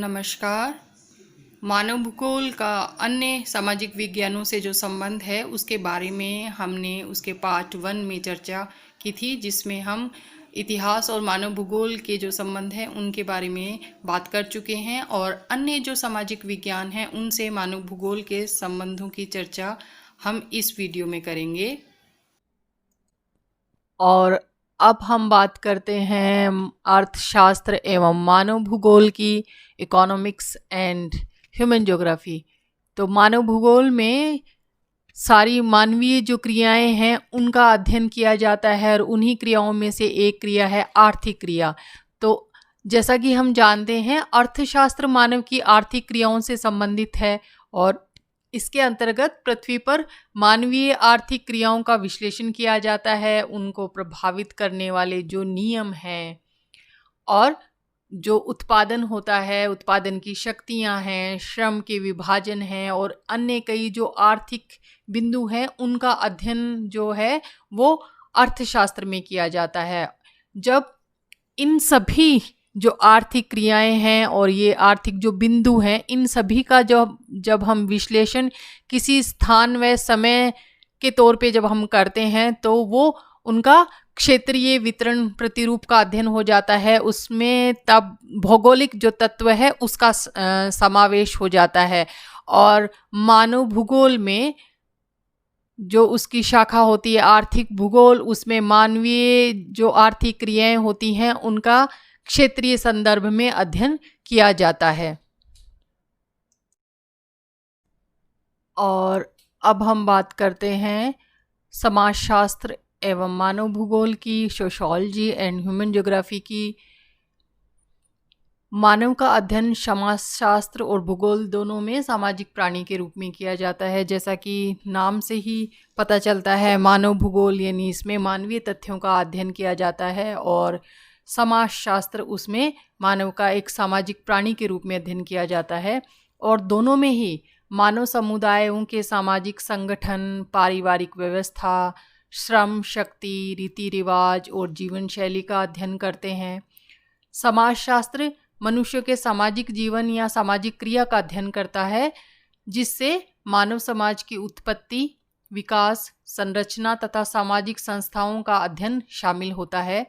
नमस्कार। मानव भूगोल का अन्य सामाजिक विज्ञानों से जो संबंध है उसके बारे में हमने उसके पार्ट 1 में चर्चा की थी, जिसमें हम इतिहास और मानव भूगोल के जो संबंध हैं उनके बारे में बात कर चुके हैं, और अन्य जो सामाजिक विज्ञान हैं उनसे मानव भूगोल के संबंधों की चर्चा हम इस वीडियो में करेंगे। और अब हम बात करते हैं अर्थशास्त्र एवं मानव भूगोल की, इकोनॉमिक्स एंड ह्यूमन ज्योग्राफी। तो मानव भूगोल में सारी मानवीय जो क्रियाएं हैं उनका अध्ययन किया जाता है, और उन्हीं क्रियाओं में से एक क्रिया है आर्थिक क्रिया। तो जैसा कि हम जानते हैं, अर्थशास्त्र मानव की आर्थिक क्रियाओं से संबंधित है, और इसके अंतर्गत पृथ्वी पर मानवीय आर्थिक क्रियाओं का विश्लेषण किया जाता है, उनको प्रभावित करने वाले जो नियम हैं और जो उत्पादन होता है, उत्पादन की शक्तियां हैं, श्रम के विभाजन हैं और अन्य कई जो आर्थिक बिंदु हैं उनका अध्ययन जो है वो अर्थशास्त्र में किया जाता है। जब इन सभी जो आर्थिक क्रियाएं हैं और ये आर्थिक जो बिंदु हैं, इन सभी का जब हम विश्लेषण किसी स्थान व समय के तौर पे जब हम करते हैं तो वो उनका क्षेत्रीय वितरण प्रतिरूप का अध्ययन हो जाता है। उसमें तब भौगोलिक जो तत्व है उसका समावेश हो जाता है, और मानव भूगोल में जो उसकी शाखा होती है आर्थिक भूगोल, उसमें मानवीय जो आर्थिक क्रियाएं होती हैं उनका क्षेत्रीय संदर्भ में अध्ययन किया जाता है। और अब हम बात करते हैं समाजशास्त्र एवं मानव भूगोल की, सोशियोलॉजी एंड ह्यूमन ज्योग्राफी की। मानव का अध्ययन समाजशास्त्र और भूगोल दोनों में सामाजिक प्राणी के रूप में किया जाता है। जैसा कि नाम से ही पता चलता है, मानव भूगोल यानी इसमें मानवीय तथ्यों का अध्ययन किया जाता है, और समाजशास्त्र उसमें मानव का एक सामाजिक प्राणी के रूप में अध्ययन किया जाता है। और दोनों में ही मानव समुदायों के सामाजिक संगठन, पारिवारिक व्यवस्था, श्रम शक्ति, रीति रिवाज और जीवन शैली का अध्ययन करते हैं। समाजशास्त्र मनुष्य के सामाजिक जीवन या सामाजिक क्रिया का अध्ययन करता है, जिससे मानव समाज की उत्पत्ति, विकास, संरचना तथा सामाजिक संस्थाओं का अध्ययन शामिल होता है।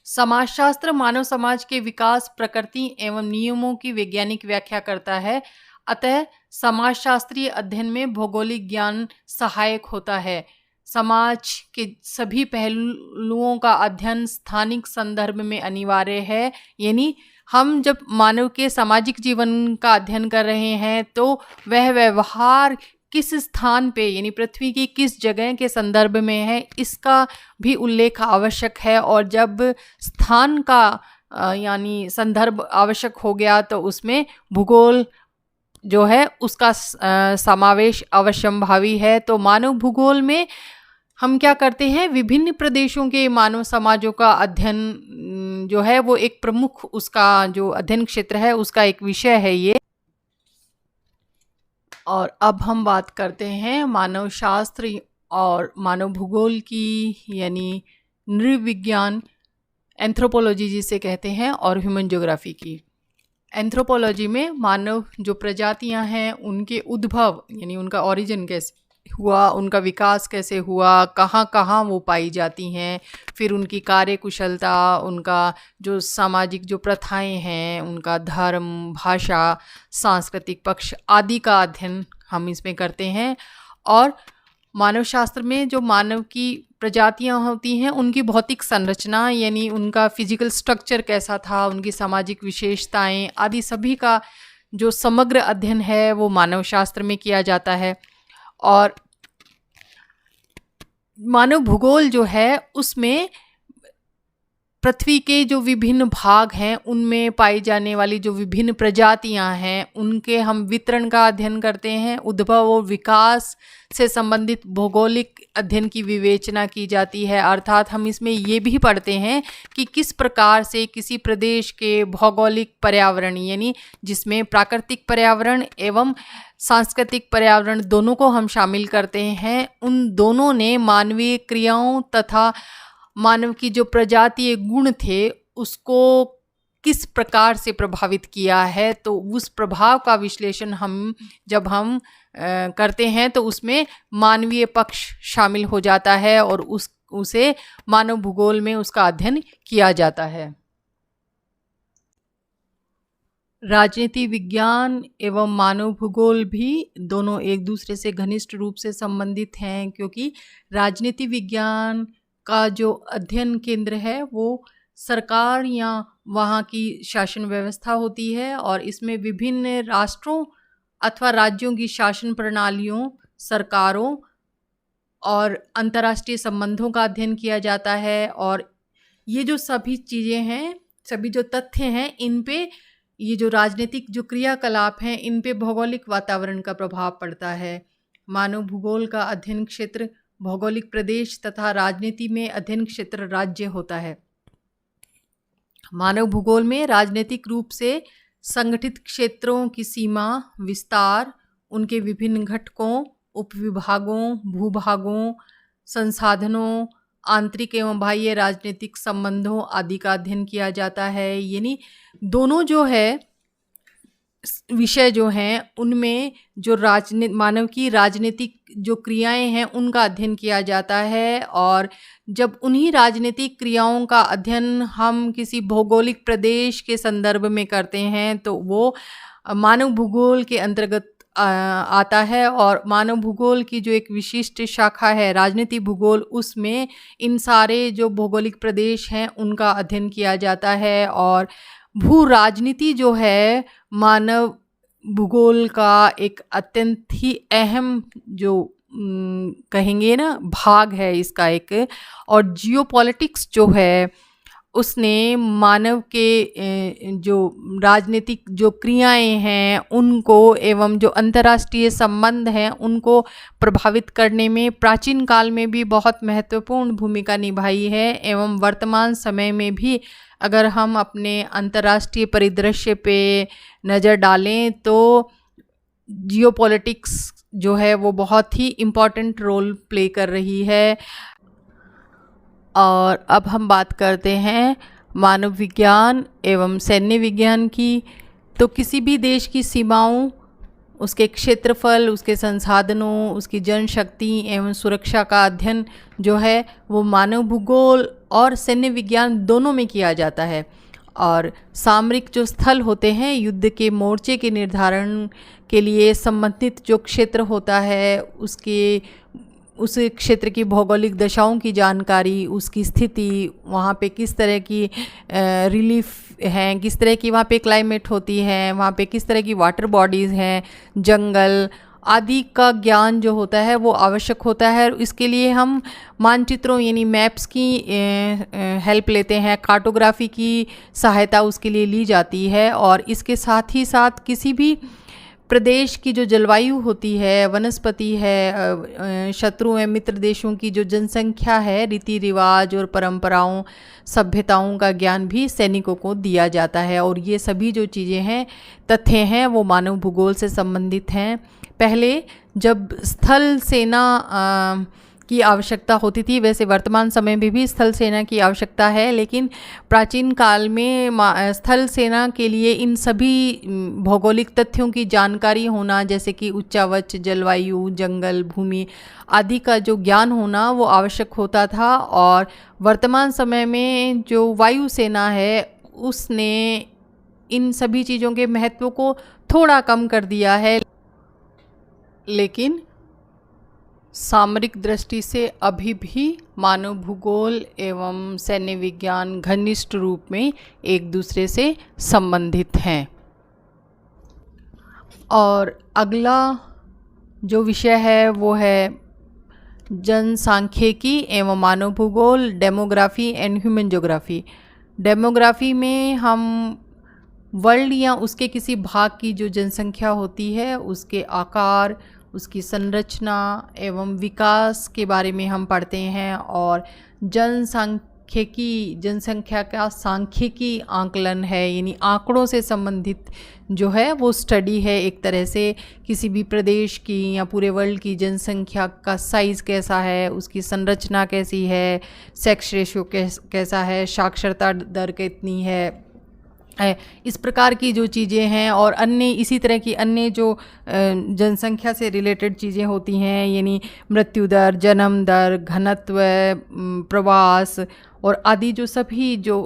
समाजशास्त्र मानव समाज के विकास, प्रकृति एवं नियमों की वैज्ञानिक व्याख्या करता है। अतः समाजशास्त्रीय अध्ययन में भौगोलिक ज्ञान सहायक होता है। समाज के सभी पहलुओं का अध्ययन स्थानिक संदर्भ में अनिवार्य है। यानी हम जब मानव के सामाजिक जीवन का अध्ययन कर रहे हैं तो वह व्यवहार किस स्थान पे यानी पृथ्वी की किस जगह के संदर्भ में है, इसका भी उल्लेख आवश्यक है। और जब स्थान का यानी संदर्भ आवश्यक हो गया तो उसमें भूगोल जो है उसका समावेश अवश्यंभावी है। तो मानव भूगोल में हम क्या करते हैं, विभिन्न प्रदेशों के मानव समाजों का अध्ययन जो है वो एक प्रमुख उसका जो अध्ययन क्षेत्र है उसका एक विषय है ये। और अब हम बात करते हैं मानव शास्त्र और मानव भूगोल की, यानी नृविज्ञान, एंथ्रोपोलॉजी जिसे कहते हैं, और ह्यूमन ज्योग्राफी की। एंथ्रोपोलॉजी में मानव जो प्रजातियां हैं उनके उद्भव यानी उनका ओरिजिन कैसे हुआ, उनका विकास कैसे हुआ, कहाँ कहाँ वो पाई जाती हैं, फिर उनकी कार्यकुशलता, उनका जो सामाजिक जो प्रथाएं हैं, उनका धर्म, भाषा, सांस्कृतिक पक्ष आदि का अध्ययन हम इसमें करते हैं। और मानव शास्त्र में जो मानव की प्रजातियां होती हैं उनकी भौतिक संरचना यानी उनका फिजिकल स्ट्रक्चर कैसा था, उनकी सामाजिक विशेषताएं आदि सभी का जो समग्र अध्ययन है वो मानव शास्त्र में किया जाता है। और मानव भूगोल जो है उसमें पृथ्वी के जो विभिन्न भाग हैं उनमें पाई जाने वाली जो विभिन्न प्रजातियां हैं उनके हम वितरण का अध्ययन करते हैं। उद्भव और विकास से संबंधित भौगोलिक अध्ययन की विवेचना की जाती है, अर्थात हम इसमें ये भी पढ़ते हैं कि किस प्रकार से किसी प्रदेश के भौगोलिक पर्यावरण यानी जिसमें प्राकृतिक पर्यावरण एवं सांस्कृतिक पर्यावरण दोनों को हम शामिल करते हैं, उन दोनों ने मानवीय क्रियाओं तथा मानव की जो प्रजातीय गुण थे उसको किस प्रकार से प्रभावित किया है, तो उस प्रभाव का विश्लेषण जब हम करते हैं तो उसमें मानवीय पक्ष शामिल हो जाता है और उसे मानव भूगोल में उसका अध्ययन किया जाता है। राजनीति विज्ञान एवं मानव भूगोल भी दोनों एक दूसरे से घनिष्ठ रूप से संबंधित हैं, क्योंकि राजनीति विज्ञान का जो अध्ययन केंद्र है वो सरकार या वहाँ की शासन व्यवस्था होती है और इसमें विभिन्न राष्ट्रों अथवा राज्यों की शासन प्रणालियों, सरकारों और अंतर्राष्ट्रीय संबंधों का अध्ययन किया जाता है। और ये जो सभी चीज़ें हैं, सभी जो तथ्य हैं, इन पे ये जो राजनीतिक जो क्रियाकलाप हैं, इन पे भौगोलिक वातावरण का प्रभाव पड़ता है। मानव भूगोल का अध्ययन क्षेत्र भौगोलिक प्रदेश तथा राजनीति में अध्ययन क्षेत्र राज्य होता है। मानव भूगोल में राजनीतिक रूप से संगठित क्षेत्रों की सीमा, विस्तार, उनके विभिन्न घटकों, उपविभागों, भूभागों, संसाधनों, आंतरिक एवं बाह्य राजनीतिक संबंधों आदि का अध्ययन किया जाता है। यानी दोनों जो है विषय जो हैं उनमें जो मानव की राजनीतिक जो क्रियाएं हैं उनका अध्ययन किया जाता है। और जब उन्हीं राजनीतिक क्रियाओं का अध्ययन हम किसी भौगोलिक प्रदेश के संदर्भ में करते हैं तो वो मानव भूगोल के अंतर्गत आता है। और मानव भूगोल की जो एक विशिष्ट शाखा है राजनीति भूगोल, उसमें इन सारे जो भौगोलिक प्रदेश हैं उनका अध्ययन किया जाता है। और भू राजनीति जो है मानव भूगोल का एक अत्यंत ही अहम जो कहेंगे ना भाग है इसका एक। और जियोपॉलिटिक्स जो है उसने मानव के जो राजनीतिक जो क्रियाएं हैं उनको एवं जो अंतर्राष्ट्रीय संबंध हैं उनको प्रभावित करने में प्राचीन काल में भी बहुत महत्वपूर्ण भूमिका निभाई है। एवं वर्तमान समय में भी अगर हम अपने अंतर्राष्ट्रीय परिदृश्य पे नज़र डालें तो जियोपॉलिटिक्स जो है वो बहुत ही इम्पॉर्टेंट रोल प्ले कर रही है। और अब हम बात करते हैं मानव विज्ञान एवं सैन्य विज्ञान की। तो किसी भी देश की सीमाओं, उसके क्षेत्रफल, उसके संसाधनों, उसकी जनशक्ति एवं सुरक्षा का अध्ययन जो है वो मानव भूगोल और सैन्य विज्ञान दोनों में किया जाता है। और सामरिक जो स्थल होते हैं, युद्ध के मोर्चे के निर्धारण के लिए संबंधित जो क्षेत्र होता है उस क्षेत्र की भौगोलिक दशाओं की जानकारी, उसकी स्थिति, वहाँ पे किस तरह की रिलीफ हैं, किस तरह की वहाँ पे क्लाइमेट होती है, वहाँ पे किस तरह की वाटर बॉडीज़ हैं, जंगल आदि का ज्ञान जो होता है वो आवश्यक होता है। इसके लिए हम मानचित्रों यानी मैप्स की हेल्प लेते हैं, कार्टोग्राफी की सहायता उसके लिए ली जाती है। और इसके साथ ही साथ किसी भी प्रदेश की जो जलवायु होती है, वनस्पति है, शत्रु एवं मित्र देशों की जो जनसंख्या है, रीति रिवाज और परंपराओं, सभ्यताओं का ज्ञान भी सैनिकों को दिया जाता है। और ये सभी जो चीज़ें हैं, तथ्य हैं, वो मानव भूगोल से संबंधित हैं। पहले जब स्थल सेना की आवश्यकता होती थी, वैसे वर्तमान समय में भी स्थल सेना की आवश्यकता है, लेकिन प्राचीन काल में स्थल सेना के लिए इन सभी भौगोलिक तथ्यों की जानकारी होना, जैसे कि उच्चावच, जलवायु, जंगल, भूमि आदि का जो ज्ञान होना वो आवश्यक होता था। और वर्तमान समय में जो वायु सेना है उसने इन सभी चीज़ों के महत्व को थोड़ा कम कर दिया है, लेकिन सामरिक दृष्टि से अभी भी मानव भूगोल एवं सैन्य विज्ञान घनिष्ठ रूप में एक दूसरे से संबंधित हैं। और अगला जो विषय है वो है जनसांख्यिकी एवं मानव भूगोल, demography and human geography. Demography में हम वर्ल्ड या उसके किसी भाग की जो जनसंख्या होती है उसके आकार, उसकी संरचना एवं विकास के बारे में हम पढ़ते हैं। और जनसंख्या का सांख्यिकी आंकलन है, यानी आंकड़ों से संबंधित जो है वो स्टडी है। एक तरह से किसी भी प्रदेश की या पूरे वर्ल्ड की जनसंख्या का साइज़ कैसा है, उसकी संरचना कैसी है, सेक्स रेशियो कैसा है, साक्षरता दर कितनी है, इस प्रकार की जो चीज़ें हैं और अन्य इसी तरह की अन्य जो जनसंख्या से रिलेटेड चीज़ें होती हैं, यानी मृत्यु दर, जन्म दर, घनत्व, प्रवास और आदि जो सभी जो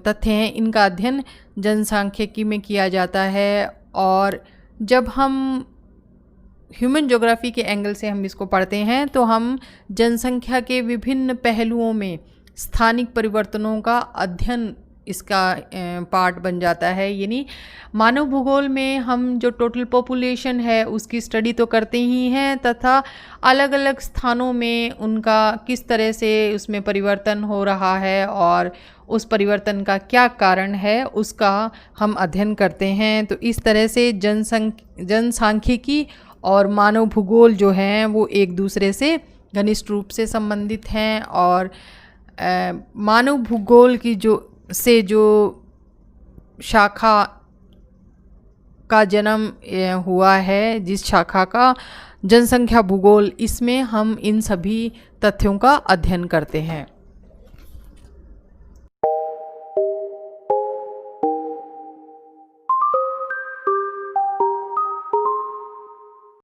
तथ्य हैं, इनका अध्ययन जनसांख्यिकी में किया जाता है। और जब हम ह्यूमन ज्योग्राफी के एंगल से हम इसको पढ़ते हैं तो हम जनसंख्या के विभिन्न पहलुओं में स्थानिक परिवर्तनों का अध्ययन इसका पार्ट बन जाता है। यानी मानव भूगोल में हम जो टोटल पॉपुलेशन है उसकी स्टडी तो करते ही हैं, तथा अलग अलग स्थानों में उनका किस तरह से उसमें परिवर्तन हो रहा है और उस परिवर्तन का क्या कारण है उसका हम अध्ययन करते हैं। तो इस तरह से जनसांख्यिकी और मानव भूगोल जो हैं वो एक दूसरे से घनिष्ठ रूप से संबंधित हैं। और मानव भूगोल की जो शाखा का जन्म हुआ है, जिस शाखा का जनसंख्या भूगोल, इसमें हम इन सभी तथ्यों का अध्ययन करते हैं।